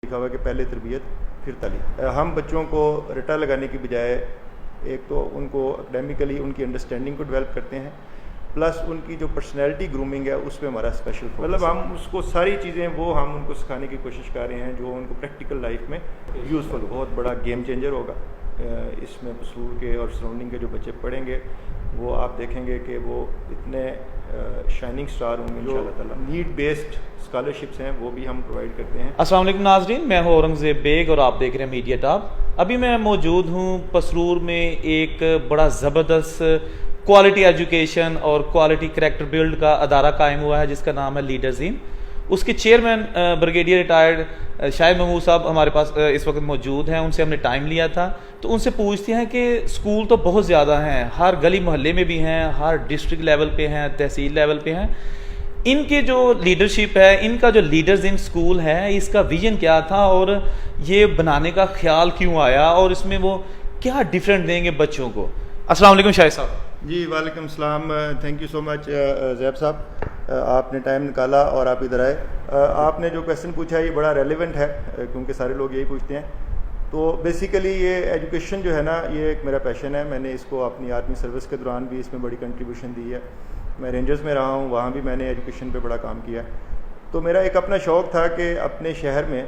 लिखा हुआ है कि पहले तरबियत फिर तालीम। हम बच्चों को रटा लगाने की बजाय एक तो उनको एकेडमिकली उनकी अंडरस्टैंडिंग को डेवलप करते हैं, प्लस उनकी जो पर्सनैलिटी ग्रूमिंग है उस पर हमारा स्पेशल मतलब हम उसको सारी चीज़ें वो हम उनको सिखाने की कोशिश कर रहे हैं जो उनको प्रैक्टिकल लाइफ में यूज़फुल हो। बहुत बड़ा गेम चेंजर होगा इसमें पसूर के और सराउंडिंग के जो बच्चे पढ़ेंगे वो आप देखेंगे कि वो इतने शाइनिंग स्टार होंगे इंशाल्लाह ताला। नीड बेस्ड स्कॉलरशिप्स हैं वो भी हम प्रोवाइड करते हैं। अस्सलाम वालेकुम नाज़रीन, मैं हूँ औरंगज़ेब बेग और आप देख रहे हैं मीडिया टॉप। अभी मैं मौजूद हूँ पसरूर में एक बड़ा ज़बरदस्त क्वालिटी एजुकेशन और क्वालिटी करैक्टर बिल्ड का अदारा कायम हुआ है जिसका नाम है लीडर्स इन। उसके chairman brigadier retired Shahid Mahmood साहब हमारे पास इस वक्त मौजूद हैं। उनसे हमने टाइम लिया था तो उनसे पूछते हैं कि स्कूल तो बहुत ज़्यादा हैं, हर गली मोहल्ले में भी हैं, हर डिस्ट्रिक्ट लेवल पे हैं, तहसील लेवल पे हैं। इनके जो लीडरशिप है, इनका जो लीडर्स इन स्कूल है, इसका विजन क्या था और ये बनाने का ख्याल क्यों आया और इसमें वो क्या डिफरेंट देंगे बच्चों को। अस्सलाम वालेकुम शाहिद साहब। जी वालेकुम सलाम, थैंक यू सो मच जैब साहब, आपने टाइम निकाला और आप इधर आए। आपने जो क्वेश्चन पूछा है ये बड़ा रेलेवेंट है क्योंकि सारे लोग यही पूछते हैं। तो बेसिकली ये एजुकेशन जो है ना, ये एक मेरा पैशन है। मैंने इसको अपनी आर्मी सर्विस के दौरान भी इसमें बड़ी कंट्रीब्यूशन दी है। मैं रेंजर्स में रहा हूँ, वहाँ भी मैंने एजुकेशन पे बड़ा काम किया। तो मेरा एक अपना शौक़ था कि अपने शहर में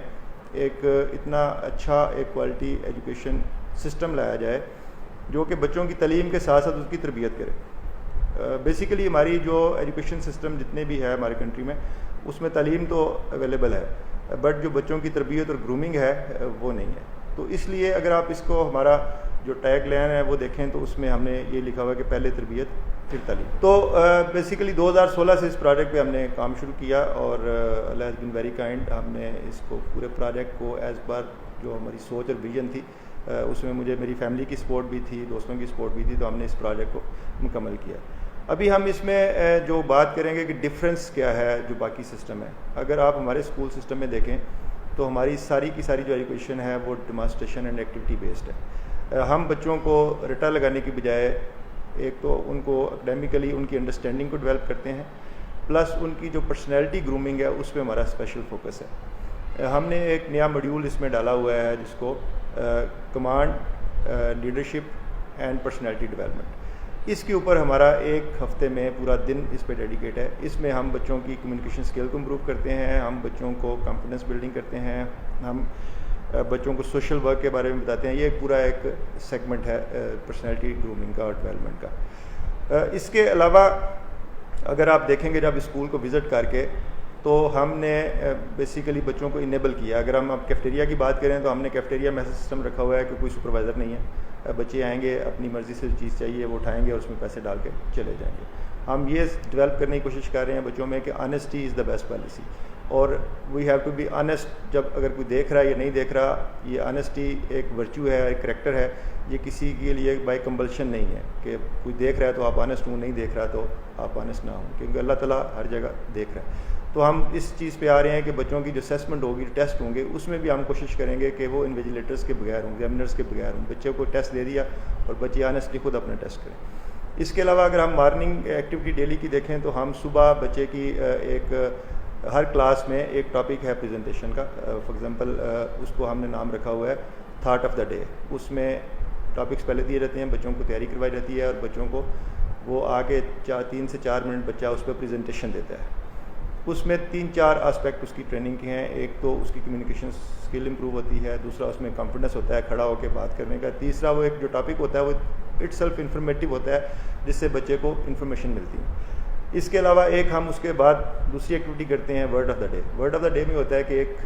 एक इतना अच्छा एक क्वालिटी एजुकेशन सिस्टम लाया जाए जो कि बच्चों की तालीम के साथ साथ उसकी तरबियत करे। बेसिकली हमारी जो एजुकेशन सिस्टम जितने भी है हमारे कंट्री में उसमें तालीम तो अवेलेबल है बट जो बच्चों की तरबियत और ग्रूमिंग है वो नहीं है। तो इसलिए अगर आप इसको हमारा जो टैग लाइन है वो देखें तो उसमें हमने ये लिखा हुआ है कि पहले तरबियत फिर तालीम। तो बेसिकली 2016 से इस प्रोजेक्ट पे हमने काम शुरू किया और अल्लाह हैज़ बीन वेरी काइंड। हमने इसको पूरे प्रोजेक्ट को एज पर जो हमारी सोच और विजन थी उसमें मुझे मेरी फैमिली की सपोर्ट भी थी, दोस्तों की सपोर्ट भी थी, तो हमने इस प्रोजेक्ट को मुकम्मल किया। अभी हम इसमें जो बात करेंगे कि डिफरेंस क्या है जो बाकी सिस्टम है। अगर आप हमारे स्कूल सिस्टम में देखें तो हमारी सारी की सारी जो एजुकेशन है वो डेमोन्स्ट्रेशन एंड एक्टिविटी बेस्ड है। हम बच्चों को रटा लगाने की बजाय एक तो उनको एकेडमिकली उनकी अंडरस्टैंडिंग को डेवलप करते हैं, प्लस उनकी जो पर्सनैलिटी ग्रूमिंग है उस पर हमारा स्पेशल फोकस है। हमने एक नया मॉड्यूल इसमें डाला हुआ है जिसको command, leadership and personality development. इसके ऊपर हमारा एक हफ्ते में पूरा दिन इस पे डेडिकेट है। इसमें हम बच्चों की कम्युनिकेशन स्किल को इम्प्रूव करते हैं, हम बच्चों को कॉन्फिडेंस बिल्डिंग करते हैं, हम बच्चों को सोशल वर्क के बारे में बताते हैं। ये पूरा एक सेगमेंट है पर्सनैलिटी ग्रूमिंग का और डेवलपमेंट का। इसके अलावा अगर आप देखेंगे जब स्कूल को विज़िट करके तो हमने बेसिकली बच्चों को इनेबल किया। अगर हम अब कैफ़ेटेरिया की बात करें तो हमने कैफ़ेटेरिया में सिस्टम रखा हुआ है कि कोई सुपरवाइज़र नहीं है। बच्चे आएंगे, अपनी मर्ज़ी से चीज़ चाहिए वो उठाएंगे और उसमें पैसे डाल के चले जाएंगे। हम ये डेवलप करने की कोशिश कर रहे हैं बच्चों में कि honesty is the best policy और we have to be honest. जब अगर कोई देख रहा है या नहीं देख रहा, ये ऑनेस्टी एक वर्च्यू है, एक करैक्टर है। ये किसी के लिए बाय कंपल्शन नहीं है कि कोई देख रहा है तो आप ऑनेस्ट हो, नहीं देख रहा तो आप ऑनेस्ट ना हो, क्योंकि अल्लाह ताला हर जगह देख रहा है। तो हम इस चीज़ पे आ रहे हैं कि बच्चों की जो असेसमेंट होगी, टेस्ट होंगे, उसमें भी हम कोशिश करेंगे कि वो इन्विजिलेटर्स के बगैर हों, एग्जामिनर्स के बगैर हों। बच्चे को टेस्ट दे दिया और बच्चे ऑनेस्टली खुद अपना टेस्ट करें। इसके अलावा अगर हम मॉर्निंग एक्टिविटी डेली की देखें तो हम सुबह बच्चे की एक हर क्लास में एक टॉपिक है प्रेजेंटेशन का। फॉर एग्जांपल उसको हमने नाम रखा हुआ है थॉट ऑफ द डे। उसमें टॉपिक्स पहले दिए रहते हैं, बच्चों को तैयारी करवाई जाती है और बच्चों को वो आगे 3 से 4 मिनट बच्चा उस पर प्रेजेंटेशन देता है। उसमें 3-4 एस्पेक्ट उसकी ट्रेनिंग के हैं। एक तो उसकी कम्युनिकेशन स्किल इंप्रूव होती है, दूसरा उसमें कॉन्फिडेंस होता है खड़ा होकर बात करने का, तीसरा वो एक जो टॉपिक होता है वो इटसेल्फ इंफॉर्मेटिव होता है जिससे बच्चे को इन्फॉर्मेशन मिलती है। इसके अलावा एक हम उसके बाद दूसरी एक्टिविटी करते हैं word of the day. Word of the day में होता है कि एक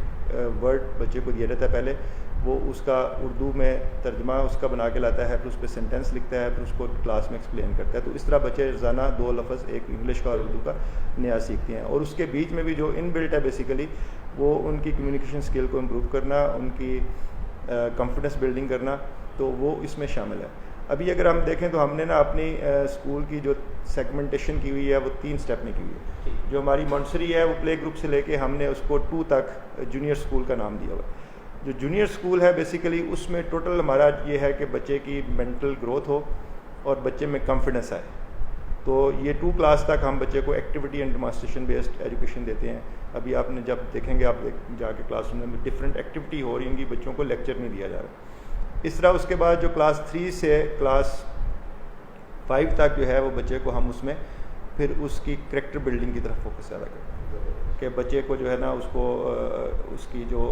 वर्ड बच्चे को दिया जाता है, पहले वो उसका उर्दू में तर्जमा उसका बना के लाता है, फिर उस पर सेंटेंस लिखता है, फिर उसको क्लास में एक्सप्लेन करता है। तो इस तरह बच्चे रोज़ाना 2 लफ्ज़, एक इंग्लिश का और उर्दू का, नया सीखते हैं। और उसके बीच में भी जो इनबिल्ट है बेसिकली वो उनकी कम्युनिकेशन स्किल को इम्प्रूव करना, उनकी कॉन्फिडेंस बिल्डिंग करना, तो वो इसमें शामिल है। अभी अगर हम देखें तो हमने ना अपनी स्कूल की जो सेगमेंटेशन की हुई है वो 3 स्टेप में की हुई है। जो हमारी मॉन्टसरी है वो प्ले ग्रुप से लेके हमने उसको 2 तक जूनियर स्कूल का नाम दिया हुआ है। जो जूनियर स्कूल है बेसिकली उसमें टोटल हमारा ये है कि बच्चे की मेंटल ग्रोथ हो और बच्चे में कॉन्फिडेंस आए। तो ये 2 क्लास तक हम बच्चे को activity and demonstration based education देते हैं। अभी आपने जब देखेंगे आप जाके क्लासरूम में डिफरेंट एक्टिविटी हो रही होंगी, बच्चों को लेक्चर नहीं दिया जा रहा। इस तरह उसके बाद जो क्लास 3 से क्लास 5 तक जो है वो बच्चे को हम उसमें फिर उसकी करैक्टर बिल्डिंग की तरफ फोकस ज़्यादा करते हैं कि बच्चे को जो है ना उसको उसकी जो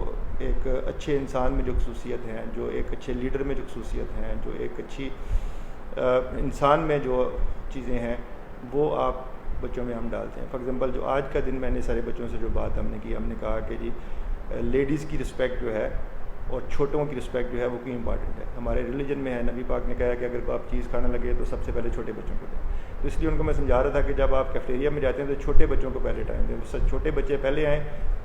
एक अच्छे इंसान में जो खसूसियत हैं, जो एक अच्छे लीडर में जो खसूसियत हैं, जो एक अच्छी इंसान में जो चीज़ें हैं वो आप बच्चों में हम डालते हैं। फॉर एग्ज़ाम्पल जो आज का दिन मैंने सारे बच्चों से जो बात हमने की, हमने कहा कि जी लेडीज़ की रिस्पेक्ट जो है और छोटों की रिस्पेक्ट जो है वो क्यों इंपॉर्टेंट है। हमारे रिलीजन में है, नबी पाक ने कहा कि अगर आप चीज़ खाने लगे तो सबसे पहले छोटे बच्चों को दें। तो इसलिए उनको मैं समझा रहा था कि जब आप कैफेटेरिया में जाते हैं तो छोटे बच्चों को पहले टाइम दें, तो छोटे बच्चे पहले आएँ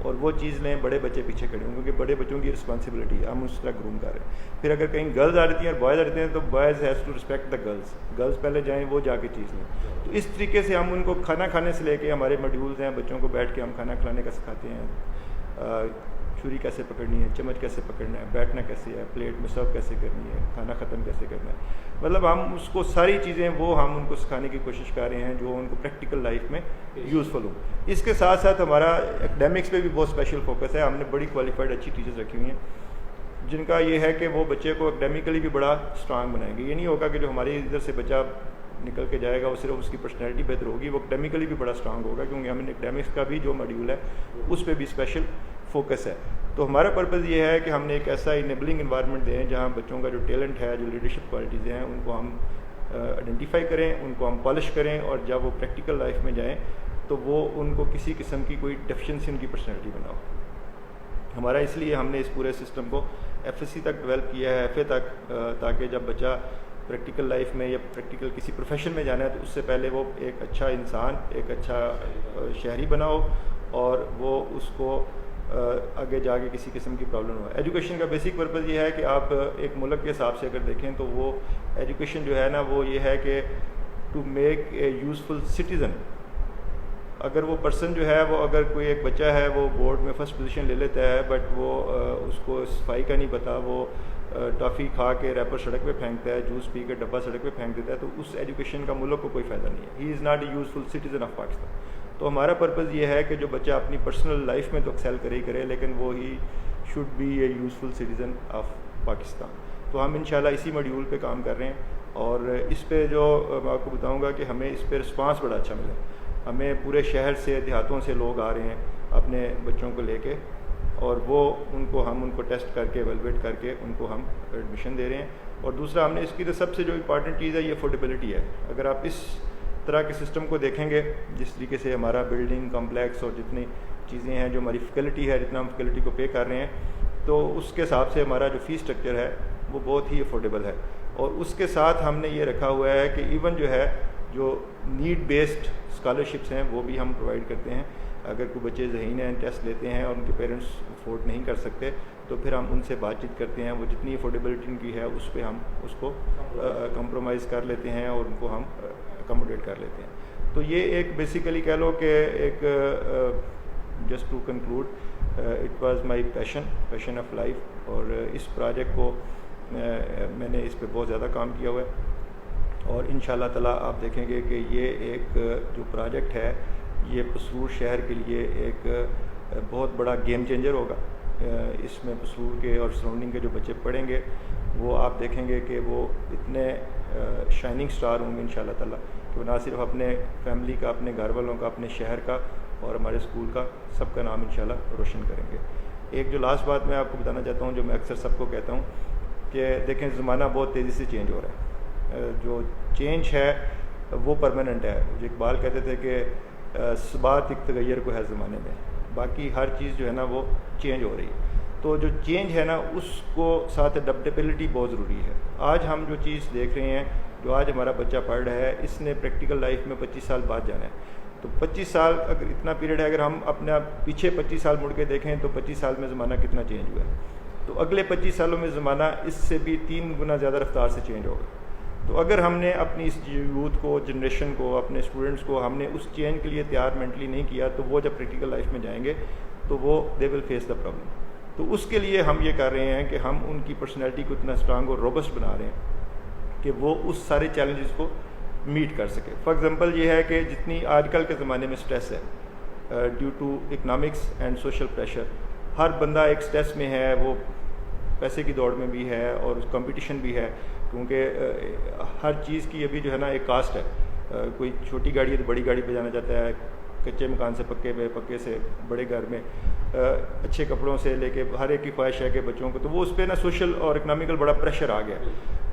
और वो चीज़ लें, बड़े बच्चे पीछे खड़े हों, क्योंकि बड़े बच्चों की रिस्पॉन्सिबिलिटी है, हम उस तरह ग्रूम कर रहे हैं। फिर अगर कहीं गर्ल्स आ जाती हैं और बॉयज़ आ जाते हैं तो boys has to respect the girls, girls पहले जाएँ, वो जाके चीज़ लें। तो इस तरीके से हम उनको खाना खाने से लेके हमारे मॉड्यूल्स हैं, बच्चों को बैठ के हम खाना खिलाने का सिखाते हैं, छुरी कैसे पकड़नी है, चम्मच कैसे पकड़ना है, बैठना कैसे है, प्लेट में सर्व कैसे करनी है, खाना ख़त्म कैसे करना है। मतलब हम उसको सारी चीज़ें वो हम उनको सिखाने की कोशिश कर रहे हैं जो उनको प्रैक्टिकल लाइफ में यूज़फुल हो। इसके साथ साथ हमारा एकेडमिक्स पे भी बहुत स्पेशल फोकस है। हमने बड़ी क्वालिफाइड अच्छी टीचर्स रखी हुई हैं जिनका ये है कि वो बच्चे को एकेडमिकली भी बड़ा स्ट्रांग बनाएंगे। ये नहीं होगा कि जो हमारे इधर से बच्चा निकल के जाएगा वो सिर्फ उसकी पर्सनैलिटी बेहतर होगी, वो एकेडमिकली भी बड़ा स्ट्रांग होगा, क्योंकि हमने एकेडमिक्स का भी जो मॉड्यूल है उस पर भी स्पेशल फोकस है। तो हमारा पर्पज़ ये है कि हमने एक ऐसा इनेबलिंग इन्वायरमेंट दें जहाँ बच्चों का जो टैलेंट है, जो लीडरशिप क्वालिटीज़ हैं, उनको हम आइडेंटिफाई करें, उनको हम पॉलिश करें, और जब वो प्रैक्टिकल लाइफ में जाएँ तो वो उनको किसी किस्म की कोई डेफिशिएंसी उनकी पर्सनैलिटी बनाओ। हमारा इसलिए हमने इस पूरे सिस्टम को FSC तक डेवलप किया है, FA तक, ताकि जब बच्चा प्रैक्टिकल लाइफ में या प्रैक्टिकल किसी प्रोफेशन में जाना है तो उससे पहले वो एक अच्छा इंसान, एक अच्छा शहरी बनाओ, और वो उसको आगे जाके किसी किस्म की प्रॉब्लम हो। एजुकेशन का बेसिक पर्पज़ ये है कि आप एक मुल्क के हिसाब से अगर देखें तो वो एजुकेशन जो है ना वो ये है कि to make a useful citizen. अगर वो पर्सन जो है वो, अगर कोई एक बच्चा है वो बोर्ड में फ़र्स्ट पोजीशन ले लेता है बट वो उसको सफाई का नहीं पता, वो टॉफ़ी खा के रैपर सड़क पे फेंकता है, जूस पी के डब्बा सड़क पे फेंक देता है, तो उस एजुकेशन का मुल्क को कोई फ़ायदा नहीं है। He is not a useful citizen of Pakistan. तो हमारा पर्पज़ ये है कि जो बच्चा अपनी पर्सनल लाइफ में तो एक्सेल करे ही करे, लेकिन वो he should be A useful citizen of Pakistan. तो हम इंशाल्लाह इसी मॉड्यूल पे काम कर रहे हैं, और इस पे जो मैं आपको बताऊंगा कि हमें इस पे रिस्पांस बड़ा अच्छा मिला। हमें पूरे शहर से, देहातों से लोग आ रहे हैं अपने बच्चों को लेके, और वो उनको टेस्ट करके, एवेलुएट करके उनको हम एडमिशन दे रहे हैं। और दूसरा हमने इसकी तो सबसे जो इम्पॉर्टेंट चीज़ है ये अफोर्डेबिलिटी है। अगर आप इस तरह के सिस्टम को देखेंगे, जिस तरीके से हमारा बिल्डिंग कॉम्प्लेक्स और जितनी चीज़ें हैं, जो हमारी फैकल्टी है, जितना हम फैकल्टी को पे कर रहे हैं, तो उसके हिसाब से हमारा जो फ़ीस स्ट्रक्चर है वो बहुत ही अफोर्डेबल है। और उसके साथ हमने ये रखा हुआ है कि इवन जो है जो नीड बेस्ड स्कॉलरशिप्स हैं वो भी हम प्रोवाइड करते हैं। अगर कोई बच्चे ज़हीन हैं, टेस्ट लेते हैं और उनके पेरेंट्स अफोर्ड नहीं कर सकते, तो फिर हम उनसे बातचीत करते हैं, वो जितनी अफोर्डेबिलिटी उनकी है उस पर हम उसको कंप्रोमाइज़ कर लेते हैं और उनको हम अकोमोडेट कर लेते हैं। तो ये एक बेसिकली कह लो कि एक just to conclude, it was my passion of life. और इस प्रोजेक्ट को मैंने इस पे बहुत ज़्यादा काम किया हुआ है, और इंशाल्लाह ताला आप देखेंगे कि ये एक जो प्रोजेक्ट है ये पसरूर शहर के लिए एक बहुत बड़ा गेम चेंजर होगा। इसमें पसरूर के और सराउंडिंग के जो बच्चे पढ़ेंगे वो आप देखेंगे कि वो इतने शाइनिंग स्टार होंगे इंशाल्लाह ताला, कि वो ना सिर्फ अपने फैमिली का, अपने घर वालों का, अपने शहर का और हमारे स्कूल का, सबका नाम इंशाल्लाह रोशन करेंगे। एक जो लास्ट बात मैं आपको बताना चाहता हूँ, जो मैं अक्सर सबको कहता हूँ कि देखें ज़माना बहुत तेज़ी से चेंज हो रहा है। जो चेंज है वो परमानेंट है। जो इकबाल कहते थे कि सबात एक तगैर को है ज़माने में, बाकी हर चीज़ जो है ना वो चेंज हो रही है। तो जो चेंज है ना उसको साथ अडेप्टेबिलिटी बहुत ज़रूरी है। आज हम जो चीज़ देख रहे हैं, जो आज हमारा बच्चा पढ़ रहा है, इसने प्रैक्टिकल लाइफ में 25 साल बाद जाना है। तो 25 साल अगर इतना पीरियड है, अगर हम अपना पीछे 25 साल मुड़ के देखें तो 25 साल में ज़माना कितना चेंज हुआ है। तो अगले 25 सालों में ज़माना इससे भी 3 गुना ज़्यादा रफ्तार से चेंज होगा। तो अगर हमने अपनी इस यूथ को, जनरेशन को, अपने स्टूडेंट्स को हमने उस चेंज के लिए तैयार मेंटली नहीं किया, तो वो जब प्रैक्टिकल लाइफ में जाएंगे तो वो they will face the problem. तो उसके लिए हम ये कर रहे हैं कि हम उनकी पर्सनैलिटी को इतना स्ट्रांग और रोबस्ट बना रहे हैं कि वो उस सारे चैलेंजेस को मीट कर सके। फॉर एग्ज़ाम्पल ये है कि जितनी आजकल के ज़माने में स्ट्रेस है due to economics and social pressure, हर बंदा एक स्ट्रेस में है, वो पैसे की दौड़ में भी है और कंपटीशन भी है, क्योंकि हर चीज़ की अभी जो है ना एक कास्ट है। कोई छोटी गाड़ी है तो बड़ी गाड़ी पे जाना चाहता है, कच्चे मकान से पक्के पे, पक्के से बड़े घर में, अच्छे कपड़ों से लेके हर एक की ख्वाहिश है कि बच्चों को, तो वो उस पर ना सोशल और इकनॉमिकल बड़ा प्रेशर आ गया।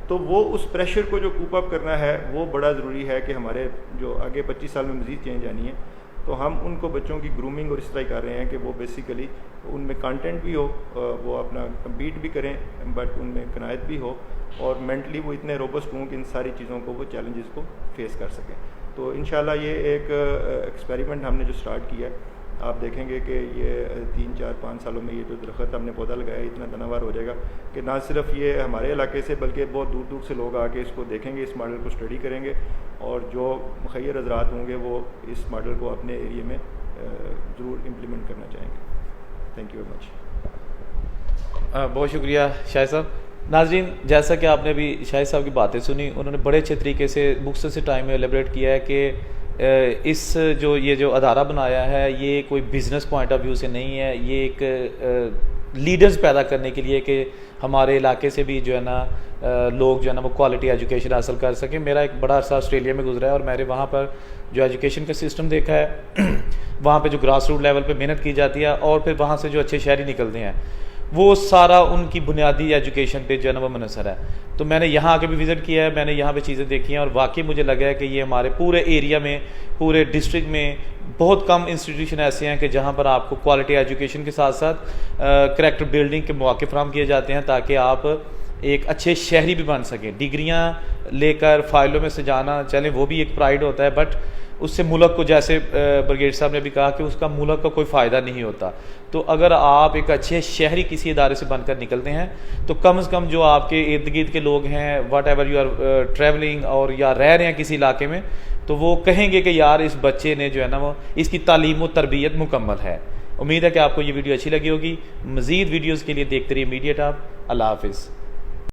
तो वो उस प्रेशर को जो कूप अप करना है वो बड़ा ज़रूरी है कि हमारे जो आगे 25 साल में मज़ीद चेंज आनी है, तो हम उनको बच्चों की ग्रूमिंग और इस तरह कर रहे हैं कि वो बेसिकली उनमें कंटेंट भी हो, वो अपना कम्पीट भी करें, बट उनमें कनायत भी हो, और मेंटली वो इतने रोबस्ट हों कि इन सारी चीज़ों को वो चैलेंजेस को फेस कर सकें। तो इंशाल्लाह ये एक एक्सपेरिमेंट हमने जो स्टार्ट किया है, आप देखेंगे कि ये 3, 4, 5 सालों में ये जो दरख्त हमने पौधा लगाया इतना तनावर हो जाएगा कि ना सिर्फ ये हमारे इलाके से बल्कि बहुत दूर दूर से लोग आके इसको देखेंगे, इस मॉडल को स्टडी करेंगे, और जो मुखय्यर हज़रात होंगे वो इस मॉडल को अपने एरिया में ज़रूर इम्प्लीमेंट करना चाहेंगे। Thank you very much. बहुत शुक्रिया शाहिद साहब। नाजरीन, जैसा कि आपने अभी शाहिद साहब की बातें सुनी, उन्होंने बड़े अच्छे तरीके से मुख्तसर से टाइम में एलेबरेट किया है कि इस ये जो अदारा बनाया है ये कोई बिज़नेस पॉइंट ऑफ व्यू से नहीं है, ये एक लीडर्स पैदा करने के लिए कि हमारे इलाके से भी जो है ना लोग जो है ना वो क्वालिटी एजुकेशन हासिल कर सकें। मेरा एक बड़ा अरसा ऑस्ट्रेलिया में गुजरा है और मैंने वहाँ पर जो एजुकेशन का सिस्टम देखा है वहाँ पे जो ग्रास रूट लेवल पे मेहनत की जाती है और फिर वहाँ से जो अच्छे शहरी निकलते हैं वो सारा उनकी बुनियादी एजुकेशन पे जो है ना वो मुनहसर है। तो मैंने यहाँ आके भी विज़िट किया है, मैंने यहाँ पे चीज़ें देखी हैं और वाकई मुझे लगा है कि ये हमारे पूरे एरिया में, पूरे डिस्ट्रिक्ट में बहुत कम इंस्टीट्यूशन ऐसे हैं कि जहाँ पर आपको क्वालिटी एजुकेशन के साथ साथ करैक्टर बिल्डिंग के मौके फराहम किए जाते हैं ताकि आप एक अच्छे शहरी भी बन सकें। डिग्रियाँ लेकर फाइलों में सजाना चलें वो भी एक प्राइड होता है, बट उससे मुल्क को, जैसे ब्रिगेड साहब ने भी कहा कि उसका मुल्क का कोई फ़ायदा नहीं होता। तो अगर आप एक अच्छे शहरी किसी इदारे से बनकर निकलते हैं तो कम से कम जो आपके इर्द गिर्द के लोग हैं, whatever you are travelling और या रह रहे हैं किसी इलाके में, तो वो कहेंगे कि यार इस बच्चे ने जो है ना वो इसकी तालीम व तरबियत मुकम्मल है। उम्मीद है कि आपको ये वीडियो अच्छी लगी होगी। मज़ीद वीडियोज़ के लिए देखते रहिए मीडिया टॉप। अल्लाह हाफिज़।